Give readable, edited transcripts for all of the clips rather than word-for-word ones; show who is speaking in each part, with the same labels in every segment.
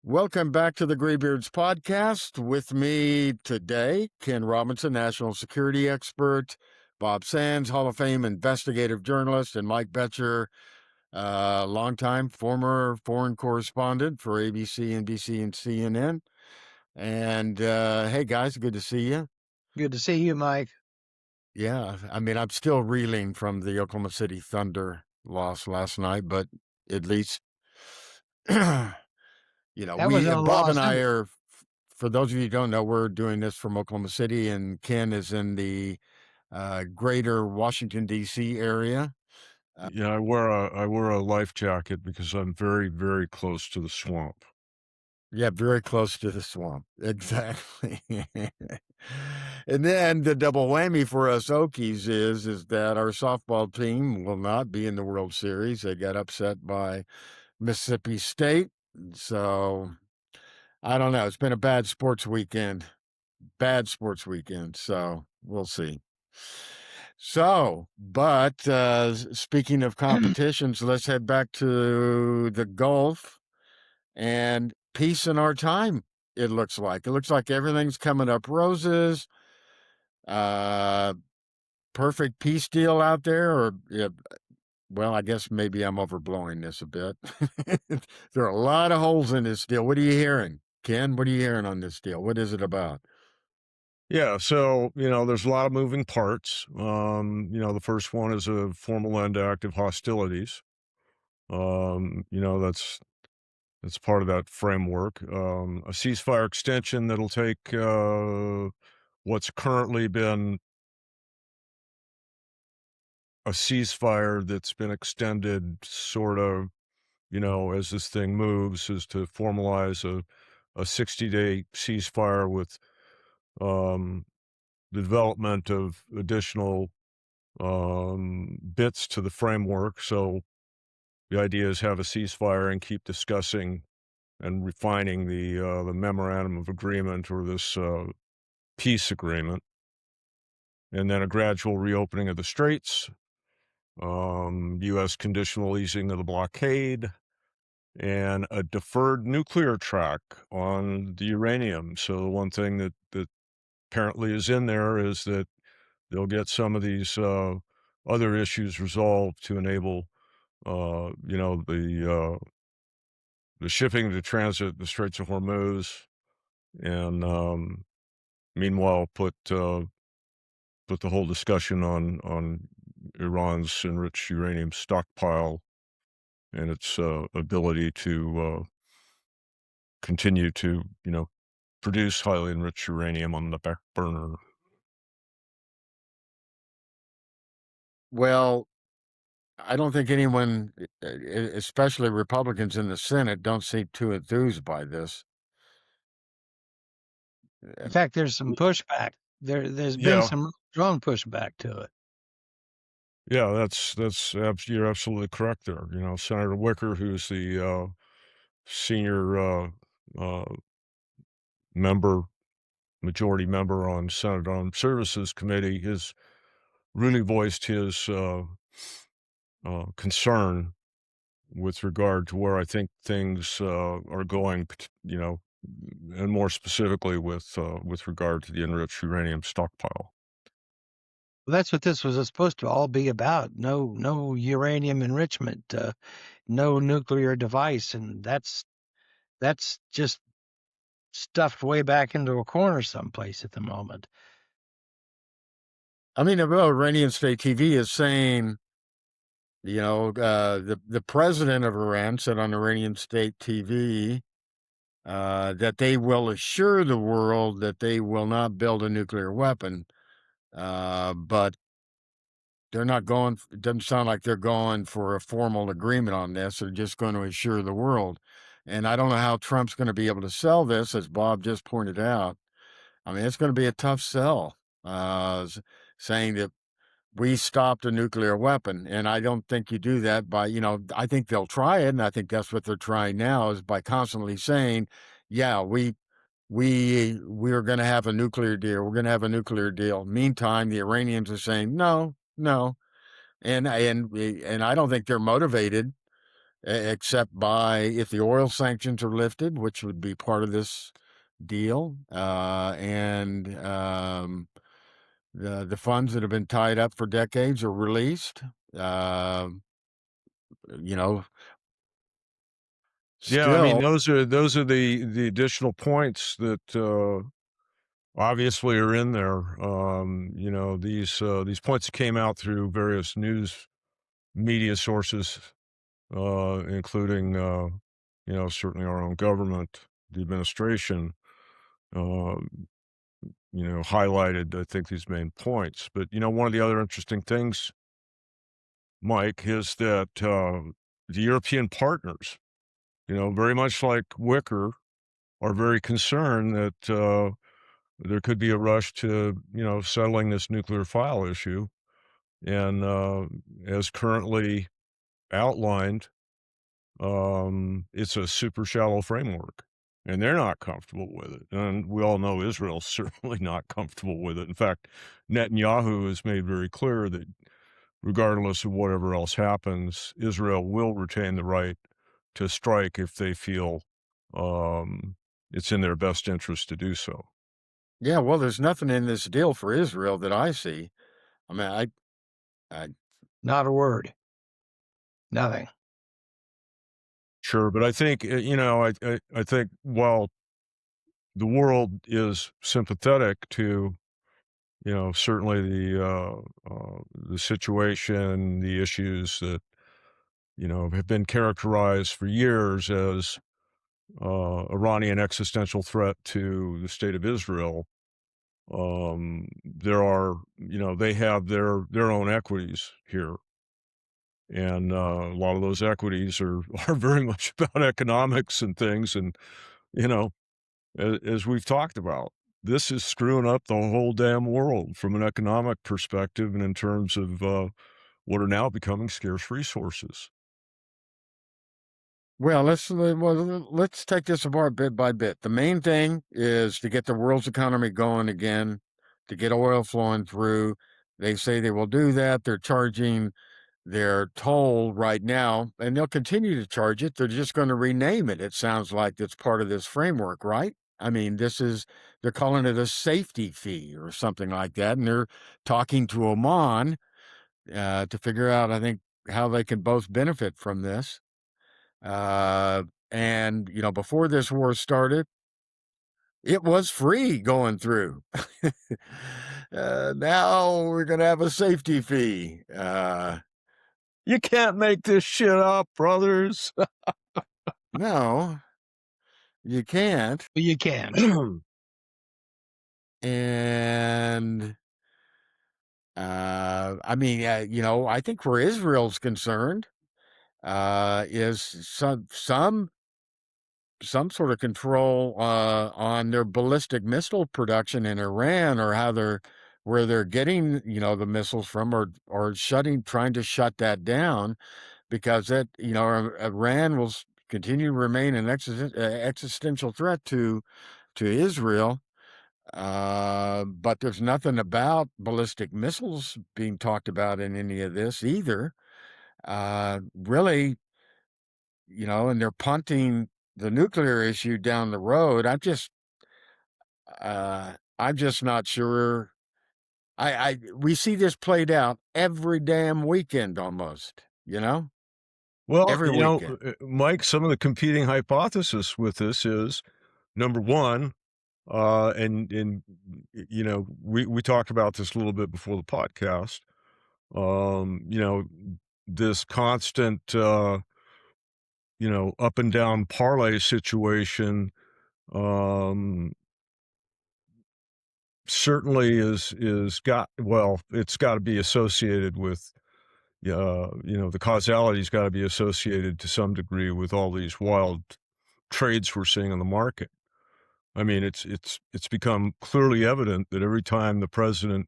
Speaker 1: Welcome back to the Greybeards podcast. With me today, Ken Robinson, national security expert, Bob Sands, Hall of Fame investigative journalist, and Mike Boettcher, longtime former foreign correspondent for ABC, NBC, and CNN. And hey, guys, good to see you.
Speaker 2: Good to see you, Mike.
Speaker 1: Yeah, I mean, I'm still reeling from the Oklahoma City Thunder loss last night, but at least
Speaker 2: That was a
Speaker 1: Bob and
Speaker 2: loss.
Speaker 1: I are, for those of you who don't know, we're doing this from Oklahoma City, and Ken is in the greater Washington, D.C. area.
Speaker 3: Yeah, I wear a life jacket because I'm very, very close to the swamp.
Speaker 1: Yeah, very close to the swamp. Exactly. And then the double whammy for us Okies is that our softball team will not be in the World Series. They got upset by Mississippi State. So I don't know. It's been a bad sports weekend. So we'll see. So, but speaking of competitions, let's head back to the Gulf and peace in our time. It looks like everything's coming up roses. Perfect peace deal out there, or yeah, well, I guess maybe I'm overblowing this a bit. There are a lot of holes in this deal. What are you hearing, Ken? What are you hearing on this deal? What is it about?
Speaker 3: Yeah, so there's a lot of moving parts. The first one is a formal end to active hostilities. That's part of that framework. A ceasefire extension that'll take what's currently been a ceasefire that's been extended, sort of, as this thing moves, is to formalize a 60-day ceasefire with um, the development of additional bits to the framework. So the idea is have a ceasefire and keep discussing and refining the memorandum of agreement, or this peace agreement, and then a gradual reopening of the straits, U.S. conditional easing of the blockade, and a deferred nuclear track on the uranium. So the one thing that apparently is in there is that they'll get some of these other issues resolved to enable, the shipping to transit the Straits of Hormuz, and meanwhile put the whole discussion on Iran's enriched uranium stockpile and its ability to continue to produce highly enriched uranium on the back burner.
Speaker 1: Well, I don't think anyone, especially Republicans in the Senate, don't seem too enthused by this.
Speaker 2: In fact, there's some pushback. There's been some strong pushback to it.
Speaker 3: Yeah, you're absolutely correct there. Senator Wicker, who's the senior majority member on Senate Armed Services Committee, has really voiced his concern with regard to where I think things are going, and more specifically with regard to the enriched uranium stockpile.
Speaker 2: Well, that's what this was supposed to all be about. No uranium enrichment, no nuclear device, and that's just stuffed way back into a corner someplace at the moment.
Speaker 1: I mean, Iranian state TV is saying, the president of Iran said on Iranian state TV that they will assure the world that they will not build a nuclear weapon, but they're not going. It doesn't sound like they're going for a formal agreement on this. They're just going to assure the world. And I don't know how Trump's going to be able to sell this, as Bob just pointed out. I mean, it's going to be a tough sell, saying that we stopped a nuclear weapon. And I don't think you do that by, I think they'll try it. And I think that's what they're trying now, is by constantly saying, yeah, we're going to have a nuclear deal. We're going to have a nuclear deal. Meantime, the Iranians are saying, no. And I don't think they're motivated except by if the oil sanctions are lifted, which would be part of this deal, and the funds that have been tied up for decades are released. Uh, you know,
Speaker 3: Yeah, I mean,
Speaker 1: still,
Speaker 3: those are the additional points that, obviously are in there. You know, these points came out through various news media sources, including, you know, certainly our own government, the administration, um, you know, highlighted, I think, these main points. But, you know, one of the other interesting things, Mike, is that, the European partners, you know, very much like Wicker, are very concerned that, there could be a rush to, you know, settling this nuclear file issue. And, as currently outlined, it's a super shallow framework, and they're not comfortable with it. And we all know Israel's certainly not comfortable with it. In fact, Netanyahu has made very clear that regardless of whatever else happens, Israel will retain the right to strike if they feel, um, it's in their best interest to do so.
Speaker 1: yeah. Well, there's nothing in this deal for Israel that I see. I mean, I
Speaker 2: Not a word. Nothing.
Speaker 3: Sure, but I think, you know, I think while the world is sympathetic to, you know, certainly the situation, the issues that, you know, have been characterized for years as, Iranian existential threat to the state of Israel. There are, you know, they have their own equities here, and, a lot of those equities are are very much about economics and things, and, you know, as we've talked about, this is screwing up the whole damn world from an economic perspective and in terms of, what are now becoming scarce resources.
Speaker 1: well, let's take this apart bit by bit. The main thing is to get the world's economy going again, to get oil flowing through. They say they will do that. They're charging their toll right now, and they'll continue to charge it. They're just going to rename it. It sounds like it's part of this framework, right? I mean, they're calling it a safety fee or something like that. And they're talking to Oman to figure out, I think, how they can both benefit from this. Uh, and, before this war started, it was free going through. Now we're going to have a safety fee.
Speaker 3: You can't make this shit up, brothers.
Speaker 1: No, you can't.
Speaker 2: But you can.
Speaker 1: And I mean, I think where Israel's concerned is some sort of control on their ballistic missile production in Iran, or where they're getting the missiles from, or trying to shut that down, because Iran will continue to remain an existential threat to Israel. But there's nothing about ballistic missiles being talked about in any of this either. Really, and they're punting the nuclear issue down the road. I'm just not sure. We see this played out every damn weekend almost,
Speaker 3: Well,
Speaker 1: every
Speaker 3: you know,
Speaker 1: weekend.
Speaker 3: Mike, some of the competing hypothesis with this is, number 1, and you know, we talked about this a little bit before the podcast. You know, this constant, you know, up and down parlay situation, um, certainly it's got to be associated with, you know, the causality's got to be associated to some degree with all these wild trades we're seeing in the market. I mean, it's become clearly evident that every time the president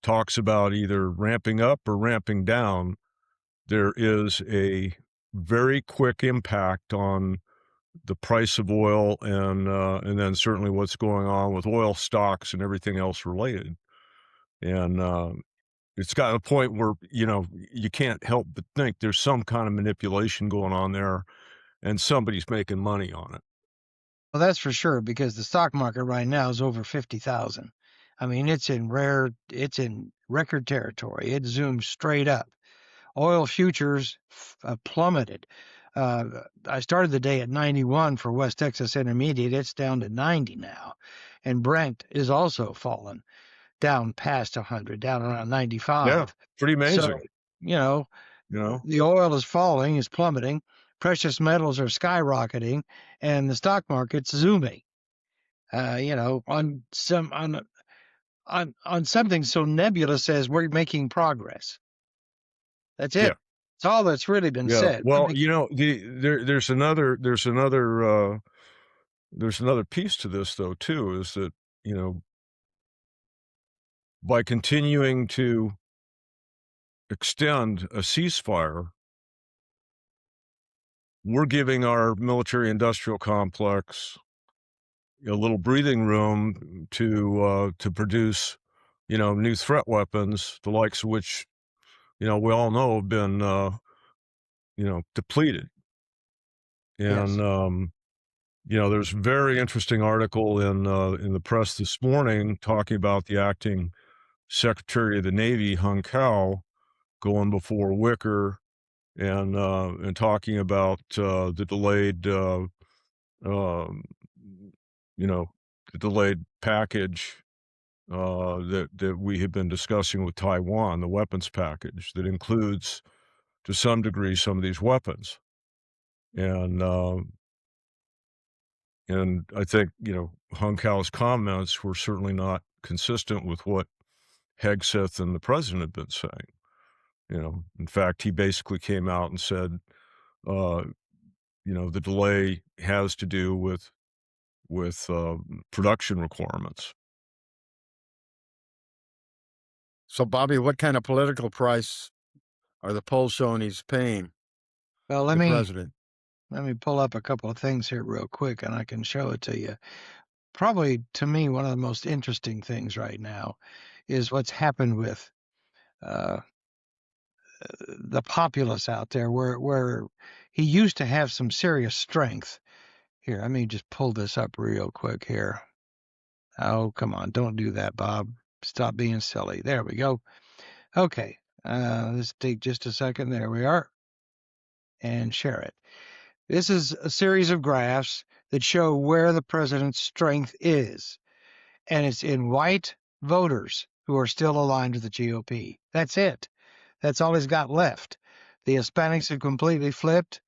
Speaker 3: talks about either ramping up or ramping down, there is a very quick impact on the price of oil and then certainly what's going on with oil stocks and everything else related. And it's gotten to a point where, you can't help but think there's some kind of manipulation going on there, and somebody's making money on it.
Speaker 2: Well, that's for sure because the stock market right now is over 50,000. I mean, it's in record territory. It zoomed straight up. Oil futures plummeted. I started the day at 91 for West Texas Intermediate. It's down to 90 now. And Brent is also fallen down past 100, down around
Speaker 3: Yeah,
Speaker 2: 95.
Speaker 3: pretty
Speaker 2: So,
Speaker 3: amazing,
Speaker 2: you know,
Speaker 3: you know?
Speaker 2: the oil is falling, is plummeting. Precious metals are skyrocketing, and the stock market's zooming. On something so nebulous as we're making progress. That's
Speaker 3: Yeah,
Speaker 2: it. It's all that's really been
Speaker 3: yeah.
Speaker 2: said.
Speaker 3: Well, there's another piece to this though too, is that, you know, by continuing to extend a ceasefire, we're giving our military industrial complex a little breathing room to produce, new threat weapons, the likes of which, we all know have been, depleted.
Speaker 2: Yes.
Speaker 3: And, there's a very interesting article in the press this morning talking about the acting Secretary of the Navy, Hung Kao, going before Wicker and talking about the delayed, um, you know, the delayed package that we have been discussing with Taiwan, the weapons package that includes, to some degree, some of these weapons. And and I think, Hung Kao's comments were certainly not consistent with what Hegseth and the president had been saying. In fact, he basically came out and said, uh, the delay has to do with production requirements.
Speaker 1: So, Bobby, what kind of political price are the polls showing he's paying
Speaker 2: Well,
Speaker 1: the president?
Speaker 2: let me pull up a couple of things here real quick, and I can show it to you. Probably to me, one of the most interesting things right now is what's happened with uh, the populace out there, where he used to have some serious strength. Here, let me just pull this up real quick here. Oh, come on, don't do that, Bob. Stop being silly. There we go. Okay, let's take just a second. There we are, and share it. This is a series of graphs that show where the president's strength is, and it's in white voters who are still aligned with the GOP. That's it. That's all he's got left. The Hispanics have completely flipped.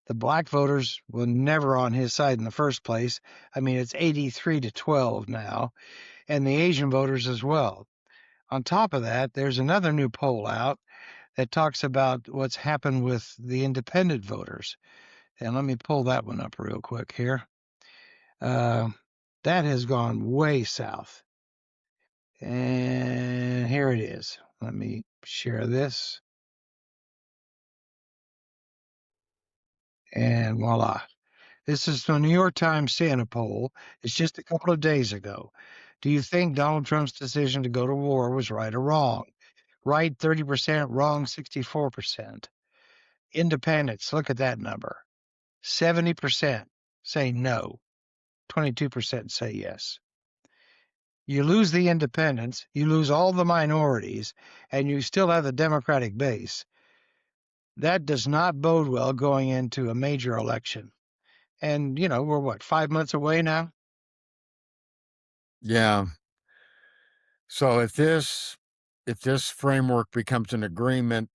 Speaker 2: The black voters were never on his side in the first place. I mean, it's 83-12 now, and the Asian voters as well. On top of that, there's another new poll out that talks about what's happened with the independent voters. And let me pull that one up real quick here. That has gone way south. And here it is. Let me share this. And voila. This is the New York Times Santa poll. It's just a couple of days ago. Do you think Donald Trump's decision to go to war was right or wrong? Right, 30%, wrong, 64%. Independents, look at that number. 70% say no, 22% say yes. You lose the independents, you lose all the minorities, and you still have the Democratic base. That does not bode well going into a major election. And, we're what, 5 months away now?
Speaker 1: Yeah. So if this framework becomes an agreement,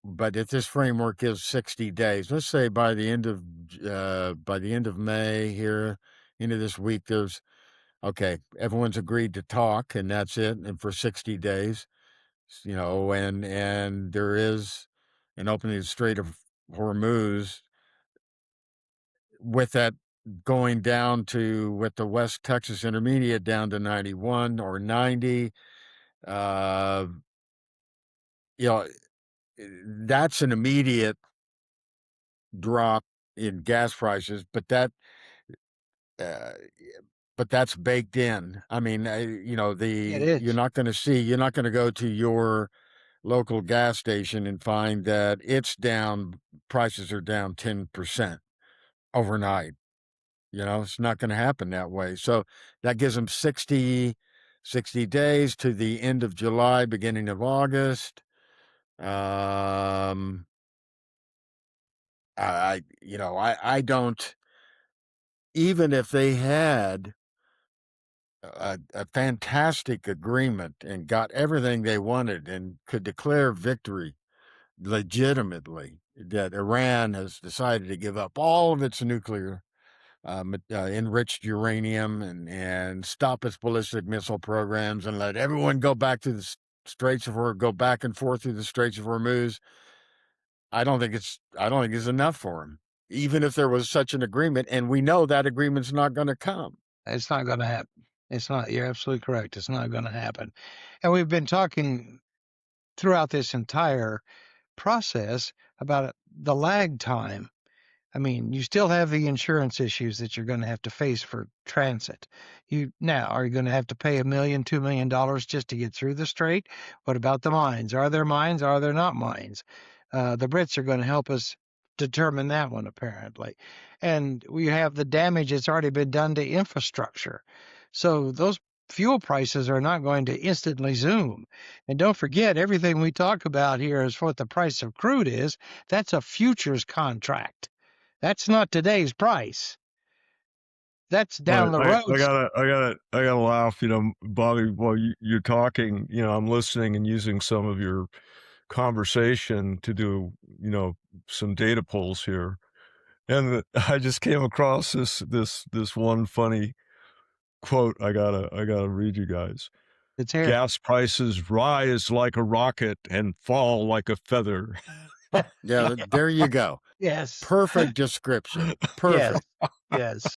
Speaker 1: but if this framework is 60 days, let's say by the end of May here, into this week, okay, everyone's agreed to talk and that's it, and for 60 days, and there is an opening of the Strait of Hormuz with that going down to with the West Texas Intermediate down to 91 or 90. Uh, you know, that's an immediate drop in gas prices, uh, but that's baked in. I mean,
Speaker 2: It
Speaker 1: you're
Speaker 2: is.
Speaker 1: not going to go to your local gas station and find that prices are down 10% overnight. It's not going to happen that way. So that gives them 60 days to the end of July, beginning of August. I don't, even if they had a fantastic agreement and got everything they wanted and could declare victory legitimately, that Iran has decided to give up all of its nuclear enriched uranium and stop its ballistic missile programs and let everyone go back to the Straits of Hormuz, go back and forth through the Straits of Hormuz. I don't think it's enough for them, even if there was such an agreement, and we know that agreement's not going to come.
Speaker 2: It's not going to happen. It's not. You're absolutely correct. It's not going to happen. And we've been talking throughout this entire process about the lag time. I mean, you still have the insurance issues that you're going to have to face for transit. Are you going to have to pay $1 million, $2 million just to get through the strait? What about the mines? Are there mines? Are there not mines? The Brits are going to help us determine that one, apparently. And we have the damage that's already been done to infrastructure. So those fuel prices are not going to instantly zoom. And don't forget, everything we talk about here is what the price of crude is. That's a futures contract. That's not today's price. That's down the road.
Speaker 3: I gotta laugh, Bobby, while you're talking, I'm listening and using some of your conversation to do, some data pulls here. And I just came across this one funny quote. I gotta read you guys.
Speaker 2: It's here.
Speaker 3: Gas prices rise like a rocket and fall like a feather.
Speaker 1: Yeah, there you go.
Speaker 2: Yes.
Speaker 1: Perfect description. Perfect.
Speaker 2: Yes.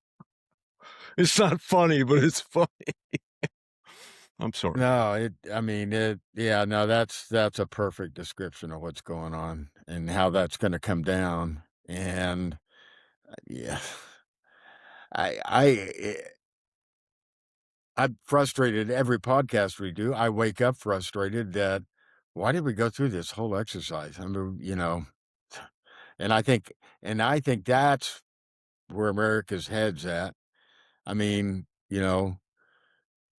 Speaker 3: It's not funny, but it's funny. I'm sorry.
Speaker 1: No, that's a perfect description of what's going on and how that's going to come down. And yeah, I'm frustrated every podcast we do. I wake up frustrated that why did we go through this whole exercise? I mean, and I think that's where America's head's at. I mean,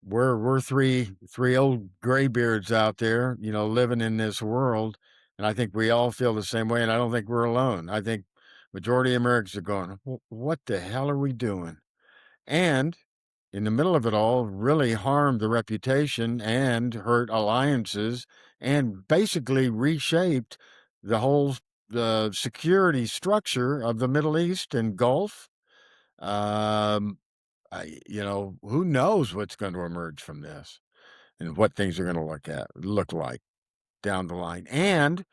Speaker 1: we're three old graybeards out there, living in this world, and I think we all feel the same way. And I don't think we're alone. I think majority of Americans are going, "What the hell are we doing?" And in the middle of it all, really harmed the reputation and hurt alliances, and basically reshaped the security structure of the Middle East and Gulf. Who knows what's going to emerge from this and what things are going to look like down the line. And,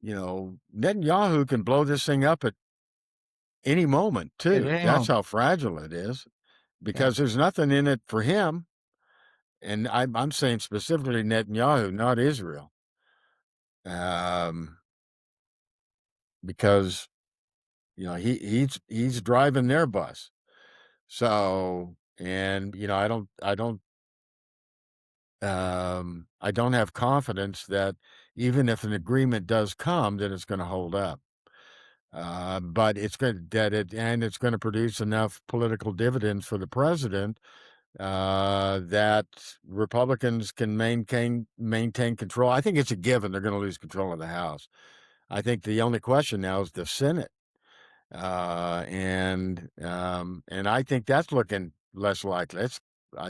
Speaker 1: Netanyahu can blow this thing up at any moment too. That's how fragile it is, because there's nothing in it for him. And I'm saying specifically Netanyahu, not Israel. Because, he's driving their bus. So, and, I don't have confidence that even if an agreement does come, that it's going to hold up. But it's going to produce enough political dividends for the president that Republicans can maintain control. I think it's a given they're going to lose control of the House. I think the only question now is the Senate, and I think that's looking less likely.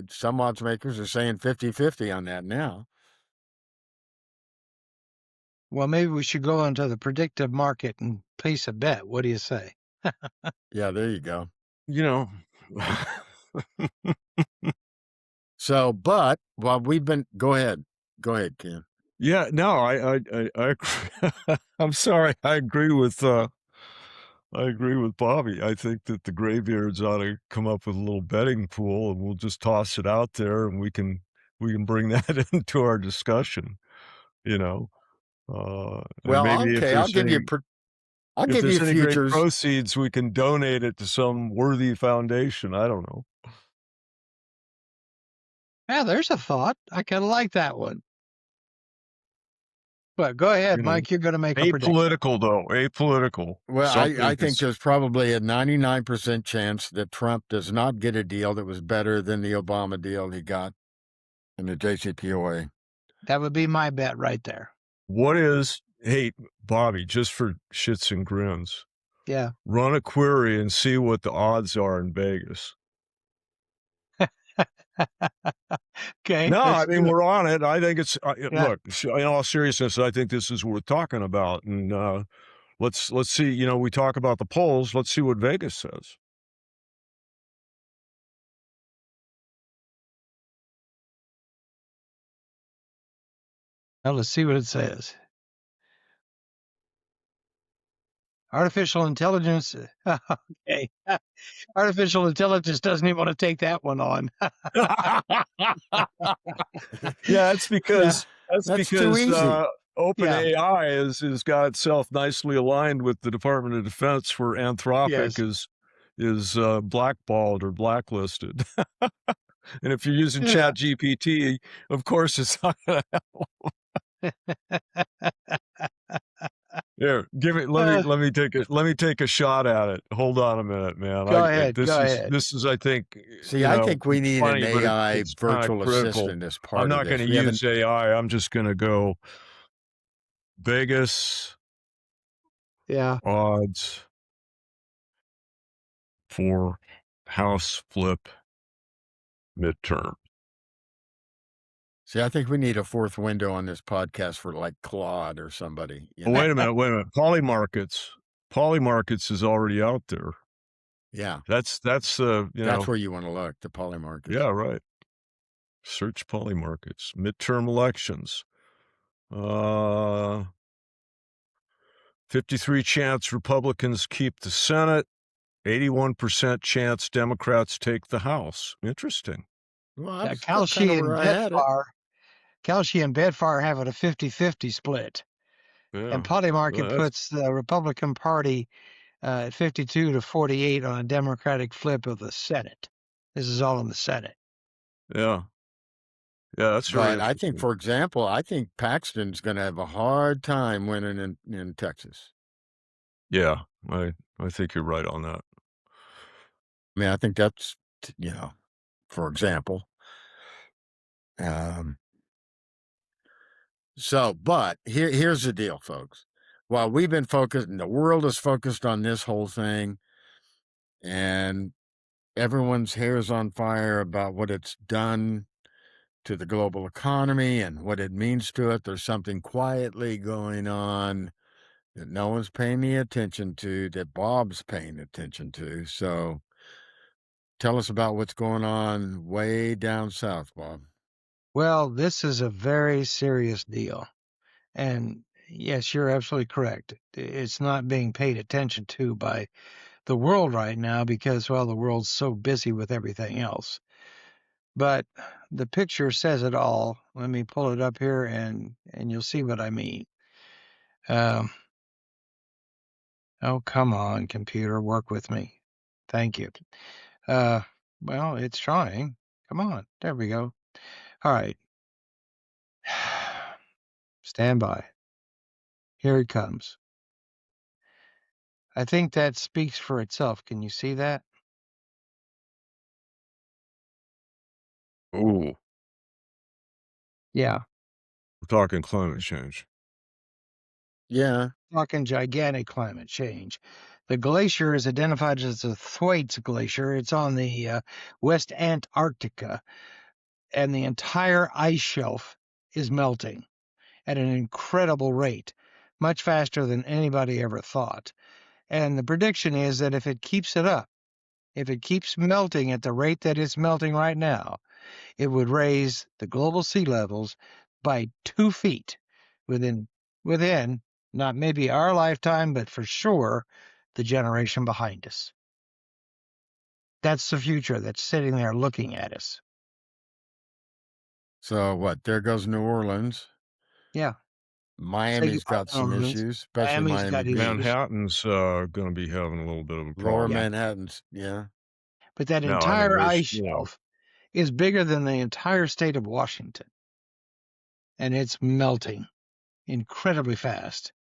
Speaker 1: Some odds makers are saying 50-50 on that now.
Speaker 2: Well, maybe we should go into the predictive market and place a bet. What do you say?
Speaker 1: Yeah, there you go. So, but while we've been, go ahead, Ken.
Speaker 3: Yeah, no, I I'm sorry. I agree with Bobby. I think that the Greybeards ought to come up with a little betting pool, and we'll just toss it out there, and we can bring that into our discussion.
Speaker 1: Well,
Speaker 3: maybe
Speaker 1: okay, I'll give you
Speaker 3: any great
Speaker 1: futures.
Speaker 3: proceeds, we can donate it to some worthy foundation. I don't know.
Speaker 2: Yeah, there's a thought. I kind of like that one. But go ahead,
Speaker 3: You know,
Speaker 2: Mike. You're going to make a prediction.
Speaker 3: apolitical though, apolitical.
Speaker 1: Well,
Speaker 3: Something
Speaker 1: I think
Speaker 3: is-
Speaker 1: there's probably a 99% chance that Trump does not get a deal that was better than the Obama deal he got in the JCPOA.
Speaker 2: That would be my bet right there.
Speaker 3: What is, hey, Bobby, just for shits and grins,
Speaker 2: Yeah.
Speaker 3: run a query and see what the odds are in Vegas.
Speaker 2: Okay.
Speaker 3: No, I
Speaker 2: let's
Speaker 3: mean,
Speaker 2: do it.
Speaker 3: we're on it. I think it's,
Speaker 2: Yeah.
Speaker 3: look, in all seriousness, I think this is worth talking about. And let's see, you know, we talk about the polls. Let's see what Vegas says.
Speaker 2: Well, let's see what it says. Artificial intelligence. Okay. Artificial intelligence doesn't even want to take that one on.
Speaker 3: Yeah, that's because
Speaker 1: That's too easy.
Speaker 3: OpenAI has got itself nicely aligned with the Department of Defense, where Anthropic
Speaker 2: Yes.
Speaker 3: is blackballed or blacklisted. And if you're using
Speaker 2: Yeah.
Speaker 3: ChatGPT, of course it's not gonna Here, give it. Let me take a shot at it. Hold on a minute, man.
Speaker 2: Go ahead. Go ahead.
Speaker 3: This is I think.
Speaker 1: See,
Speaker 3: you
Speaker 1: I
Speaker 3: know,
Speaker 1: think we
Speaker 3: it's
Speaker 1: need
Speaker 3: funny,
Speaker 1: an
Speaker 3: but
Speaker 1: AI
Speaker 3: it's kinda
Speaker 1: virtual
Speaker 3: critical.
Speaker 1: assistant as part
Speaker 3: I'm
Speaker 1: of
Speaker 3: not
Speaker 1: this.
Speaker 3: going to
Speaker 1: We
Speaker 3: use AI. I'm just going to go Vegas
Speaker 2: Yeah.
Speaker 3: odds for House flip midterm.
Speaker 1: See, I think we need a fourth window on this podcast for like Claude or somebody. You
Speaker 3: Oh,
Speaker 1: know?
Speaker 3: wait a minute. Polymarkets is already out there.
Speaker 1: Yeah,
Speaker 3: That's
Speaker 1: that's
Speaker 3: know,
Speaker 1: where you want to look, the polymarkets.
Speaker 3: yeah, right. Search polymarkets, midterm elections. 53 chance Republicans keep the Senate, 81% chance Democrats take the House. Interesting.
Speaker 1: Well,
Speaker 2: Yeah,
Speaker 1: that's kind of where I had it.
Speaker 2: Kalshi and Bedfar have it a 50-50 split.
Speaker 3: Yeah.
Speaker 2: And Polymarket
Speaker 3: Well,
Speaker 2: puts the Republican Party at 52 to 48 on a Democratic flip of the Senate. This is all in the Senate.
Speaker 3: yeah. Yeah, that's very
Speaker 1: But I think,
Speaker 3: interesting.
Speaker 1: for example, I think Paxton's going to have a hard time winning in Texas.
Speaker 3: Yeah, I think you're right on that.
Speaker 1: I mean, I think that's, you know, for example. So, but here's the deal, folks. While we've been focused, and the world is focused on this whole thing, and everyone's hair is on fire about what it's done to the global economy and what it means to it, there's something quietly going on that no one's paying any attention to, that Bob's paying attention to. So tell us about what's going on way down south, Bob.
Speaker 2: Well, this is a very serious deal. And yes, you're absolutely correct. It's not being paid attention to by the world right now because, well, the world's so busy with everything else. But the picture says it all. Let me pull it up here and you'll see what I mean. Oh, come on, computer, work with me. Thank you. Well, it's trying. Come on. There we go. All right. Stand by. Here it comes. I think that speaks for itself. Can you see that?
Speaker 3: Ooh,
Speaker 2: Yeah.
Speaker 3: we're talking climate change.
Speaker 1: Yeah.
Speaker 2: Talking gigantic climate change. The glacier is identified as the Thwaites Glacier. It's on the West Antarctica, and the entire ice shelf is melting at an incredible rate, much faster than anybody ever thought. And the prediction is that if it keeps it up, if it keeps melting at the rate that it's melting right now, it would raise the global sea levels by 2 feet within not maybe our lifetime, but for sure the generation behind us. That's the future that's sitting there looking at us.
Speaker 1: So what? There goes New Orleans.
Speaker 2: Yeah.
Speaker 1: Miami's got some issues, especially
Speaker 2: Miami's
Speaker 1: Miami
Speaker 2: got
Speaker 1: Beach.
Speaker 2: issues.
Speaker 3: Manhattan's going to be having a little bit of a
Speaker 1: Lower
Speaker 3: problem.
Speaker 1: Manhattan's, yeah.
Speaker 2: But that
Speaker 3: No, I mean,
Speaker 2: entire
Speaker 3: there's,
Speaker 2: ice shelf is bigger than the entire state of Washington. And it's melting. incredibly fast.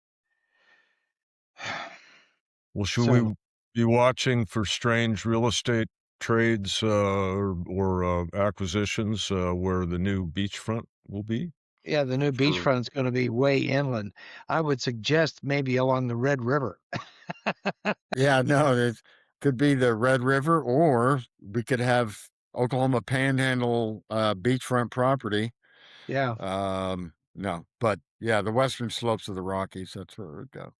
Speaker 3: Well, should
Speaker 2: So
Speaker 3: we be watching for strange real estate trades, or acquisitions, where the new beachfront will be?
Speaker 2: yeah, the new
Speaker 1: For
Speaker 2: beachfront is going to be way inland. I would suggest maybe along the Red River.
Speaker 1: yeah, no, it could be the Red River, or we could have Oklahoma Panhandle beachfront property.
Speaker 2: Yeah,
Speaker 1: No, but yeah, the western slopes of the Rockies, that's where it would go.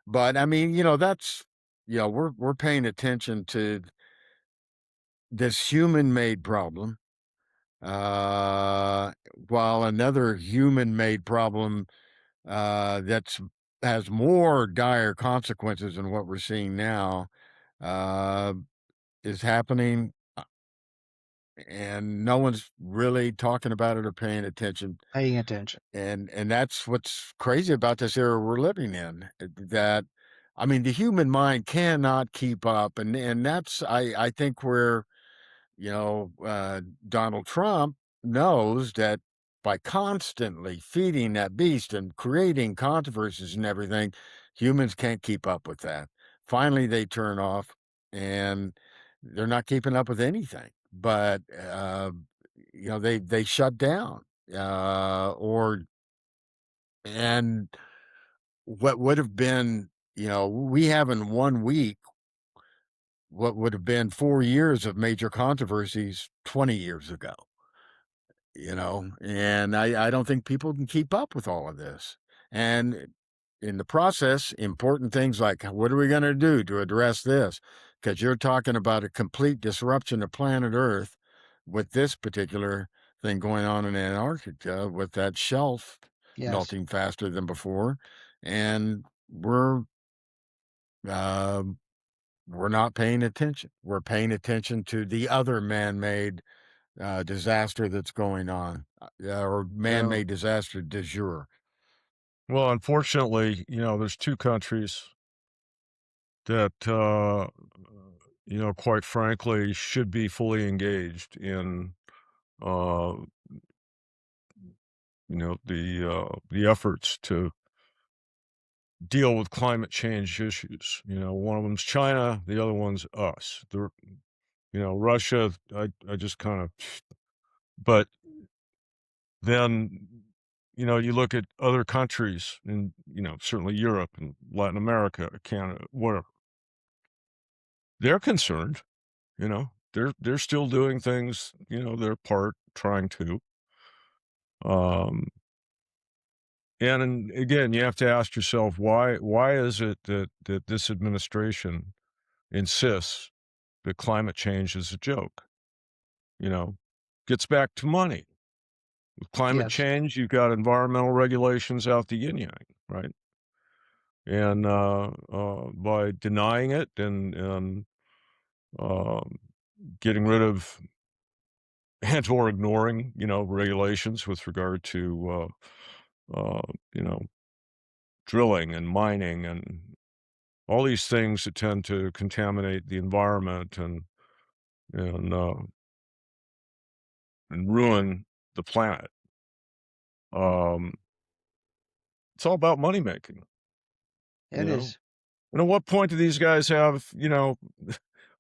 Speaker 1: But I mean, that's we're paying attention to this human-made problem, uh, while another human-made problem that's has more dire consequences than what we're seeing now uh, is happening, and no one's really talking about it or paying attention.
Speaker 2: paying attention.
Speaker 1: And that's what's crazy about this era we're living in. That I mean, the human mind cannot keep up, and that's I think where Donald Trump knows that by constantly feeding that beast and creating controversies and everything, humans can't keep up with that. Finally, they turn off, and they're not keeping up with anything. But they shut down, or and what would have been, we have in 1 week what would have been 4 years of major controversies 20 years ago. And I don't think people can keep up with all of this. And in the process, important things like what are we going to do to address this? Because you're talking about a complete disruption of planet Earth with this particular thing going on in Antarctica with that shelf
Speaker 2: Yes,
Speaker 1: melting faster than before. And uh, we're not paying attention. We're paying attention to the other man-made disaster that's going on, or
Speaker 2: so
Speaker 1: man-made disaster du jour.
Speaker 3: Well, unfortunately, there's 2 countries that, quite frankly, should be fully engaged in, uh, the efforts to deal with climate change issues. One of them's China, the other one's us. Russia, I just kind of, but then, you look at other countries and, certainly Europe and Latin America, Canada, whatever. They're concerned, they're still doing things, their part trying to. Um, and again, you have to ask yourself why is it that this administration insists that climate change is a joke? You know, gets back to money. With climate
Speaker 2: yes,
Speaker 3: change, you've got environmental regulations out the yin yang, right? And by denying it and um, getting rid of and/or ignoring, regulations with regard to, you know, drilling and mining and all these things that tend to contaminate the environment and and ruin the planet. Um, it's all about money making, you
Speaker 2: it
Speaker 3: know.
Speaker 2: is.
Speaker 3: And at what point do these guys have,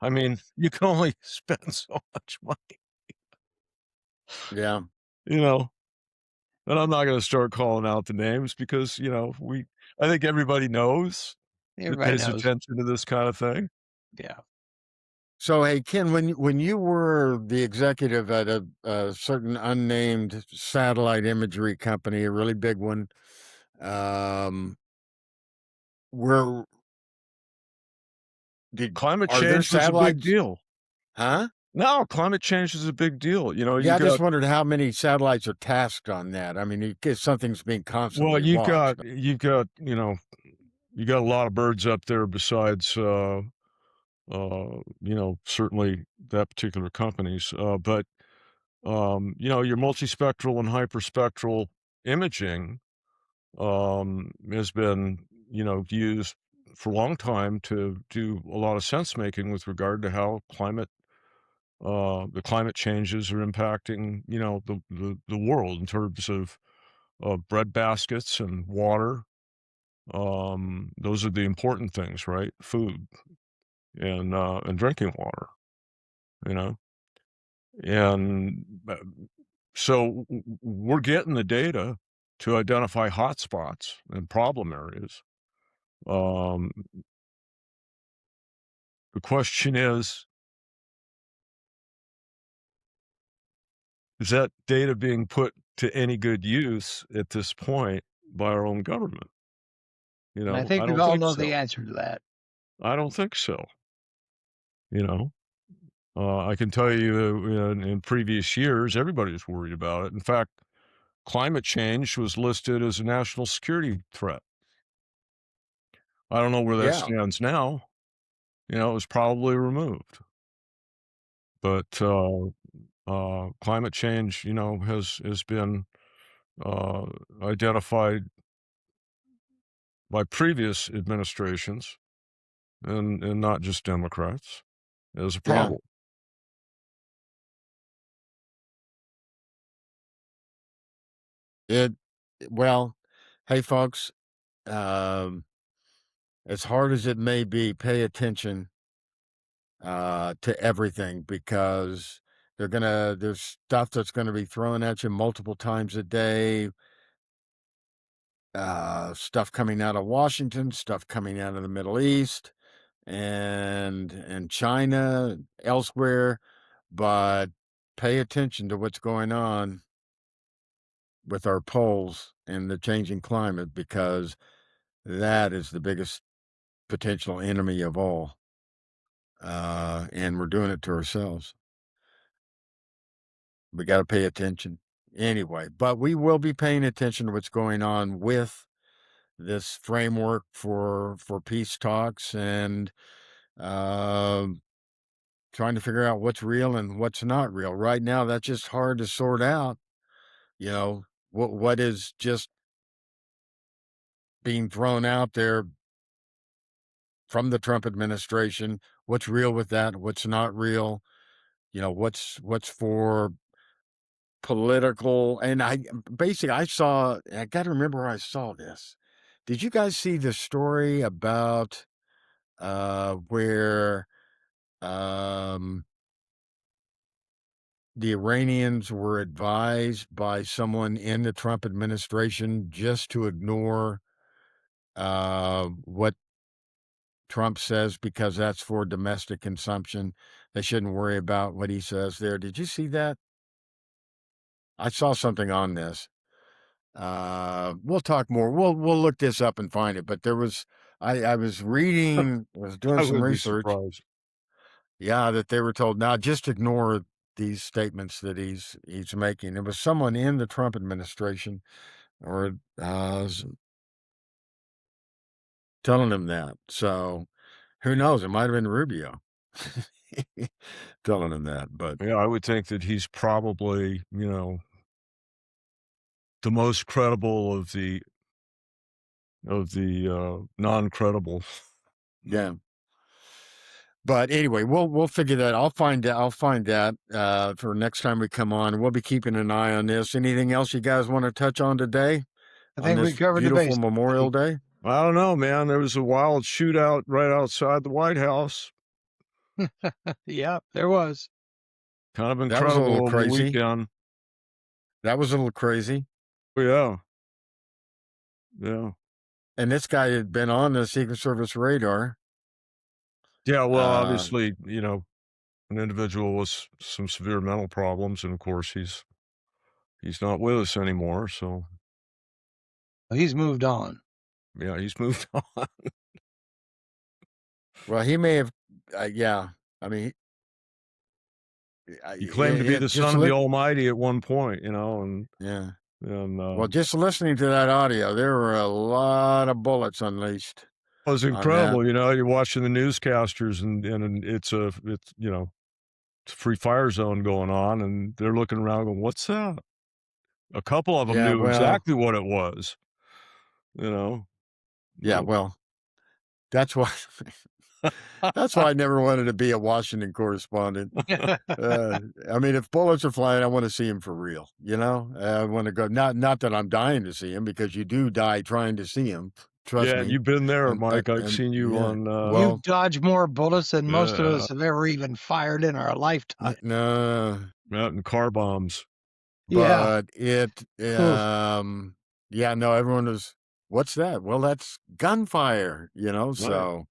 Speaker 3: I mean, you can only spend so much money,
Speaker 1: Yeah,
Speaker 3: you know. And I'm not going to start calling out the names because, I think everybody knows that
Speaker 2: Everybody
Speaker 3: pays
Speaker 2: knows.
Speaker 3: attention to this kind of thing.
Speaker 2: Yeah,
Speaker 1: so hey, Ken, when you were the executive at a certain unnamed satellite imagery company, a really big one, um where did
Speaker 3: Climate
Speaker 1: are there
Speaker 3: change was a big
Speaker 1: satellites?
Speaker 3: deal.
Speaker 1: Huh?
Speaker 3: No, climate change is a big deal.
Speaker 1: Yeah, I just wondered how many satellites are tasked on that. I mean, something's being
Speaker 3: well,
Speaker 1: constantly watched.
Speaker 3: you got a lot of birds up there besides, certainly that particular company's, but, your multispectral and hyperspectral imaging, has been, used for a long time to do a lot of sense making with regard to how the climate changes are impacting, the world in terms of bread baskets and water. Those are the important things, right? Food and drinking water, you know? And so we're getting the data to identify hotspots and problem areas. Um, the question is that data being put to any good use at this point by our own government?
Speaker 2: And I think
Speaker 3: I
Speaker 2: we
Speaker 3: don't
Speaker 2: all
Speaker 3: think
Speaker 2: know the
Speaker 3: so.
Speaker 2: answer to that.
Speaker 3: I don't think so. You know, I can tell you in previous years, everybody was worried about it. In fact, climate change was listed as a national security threat. I don't know where that
Speaker 1: Yeah,
Speaker 3: stands now. It was probably removed. But climate change, has been uh, identified by previous administrations and not just Democrats as a
Speaker 1: yeah.
Speaker 3: problem.
Speaker 1: It well, hey folks, um, as hard as it may be, pay attention to everything because there's stuff that's gonna be thrown at you multiple times a day. Stuff coming out of Washington, stuff coming out of the Middle East and China, elsewhere, but pay attention to what's going on with our poles and the changing climate because that is the biggest potential enemy of all. And we're doing it to ourselves. We got to pay attention anyway, but we will be paying attention to what's going on with this framework for peace talks and um, trying to figure out what's real and what's not real. Right now, that's just hard to sort out. You know what is just being thrown out there from the Trump administration. What's real with that? What's not real? What's for political? And I saw. I got to remember where I saw this. Did you guys see the story about where um, the Iranians were advised by someone in the Trump administration just to ignore what Trump says because that's for domestic consumption. They shouldn't worry about what he says there. Did you see that? I saw something on this. We'll talk more. We'll look this up and find it. But there was I was reading, was doing
Speaker 3: I
Speaker 1: some
Speaker 3: would be
Speaker 1: research.
Speaker 3: surprised.
Speaker 1: Yeah, that they were told now just ignore these statements that he's making. It was someone in the Trump administration or telling him that. So who knows? It might have been Rubio telling him that. But
Speaker 3: Yeah, I would think that he's probably, the most credible of the non-credible.
Speaker 1: yeah. But anyway, we'll figure that. I'll find that for next time we come on. We'll be keeping an eye on this. Anything else you guys want to touch on today
Speaker 2: I
Speaker 1: on
Speaker 2: think we
Speaker 1: this
Speaker 2: covered the
Speaker 1: beautiful
Speaker 2: basics.
Speaker 1: Memorial Day?
Speaker 3: I don't know, man. There was a wild shootout right outside the White House.
Speaker 2: Yeah, there was.
Speaker 3: Kind of
Speaker 1: That was a little
Speaker 3: incredible over the
Speaker 1: crazy.
Speaker 3: weekend.
Speaker 1: That was a little crazy.
Speaker 3: Yeah. Yeah.
Speaker 1: And this guy had been on the Secret Service radar.
Speaker 3: Yeah, well,
Speaker 1: Uh,
Speaker 3: obviously, an individual with some severe mental problems, and of course he's not with us anymore, so
Speaker 2: He's moved on.
Speaker 3: yeah, he's moved on.
Speaker 1: well, he may have. Yeah, I mean,
Speaker 3: He claimed to be the
Speaker 1: just
Speaker 3: son of the Almighty at one point, and
Speaker 1: yeah.
Speaker 3: and
Speaker 1: Well, just listening to that audio, there were a lot of bullets unleashed
Speaker 3: it was
Speaker 1: on that.
Speaker 3: incredible. You're watching the newscasters, and it's a free fire zone going on, and they're looking around going, "What's that?" A couple of them
Speaker 1: Yeah,
Speaker 3: knew
Speaker 1: well,
Speaker 3: exactly what it was, you know?
Speaker 1: yeah,
Speaker 3: But
Speaker 1: well, that's why. That's why I never wanted to be a Washington correspondent. I mean, if bullets are flying, I want to see him for real. I want to go. Not that I'm dying to see him, because you do die trying to see him. Trust
Speaker 3: Yeah,
Speaker 1: me.
Speaker 3: you've been there,
Speaker 1: And
Speaker 3: Mike. I've
Speaker 1: and
Speaker 3: seen you
Speaker 1: yeah.
Speaker 3: on,
Speaker 1: Well,
Speaker 2: You've dodged more bullets than most of
Speaker 3: yeah,
Speaker 2: us have ever even fired in our lifetime.
Speaker 1: no,
Speaker 3: out in car bombs.
Speaker 2: Yeah.
Speaker 1: but
Speaker 2: Oof.
Speaker 1: yeah, no, everyone was, what's that? Well, that's gunfire,
Speaker 3: Right.
Speaker 1: so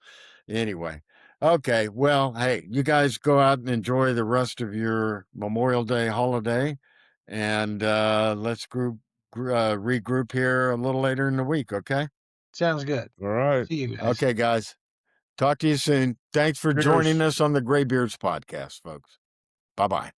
Speaker 1: anyway. Okay, well, hey, you guys go out and enjoy the rest of your Memorial Day holiday, and let's regroup here a little later in the week, okay?
Speaker 2: Sounds good.
Speaker 3: All right.
Speaker 2: See you guys.
Speaker 1: Okay, guys. Talk to you soon. Thanks for joining
Speaker 3: Cheers.
Speaker 1: us on the Greybeards podcast, folks. Bye-bye.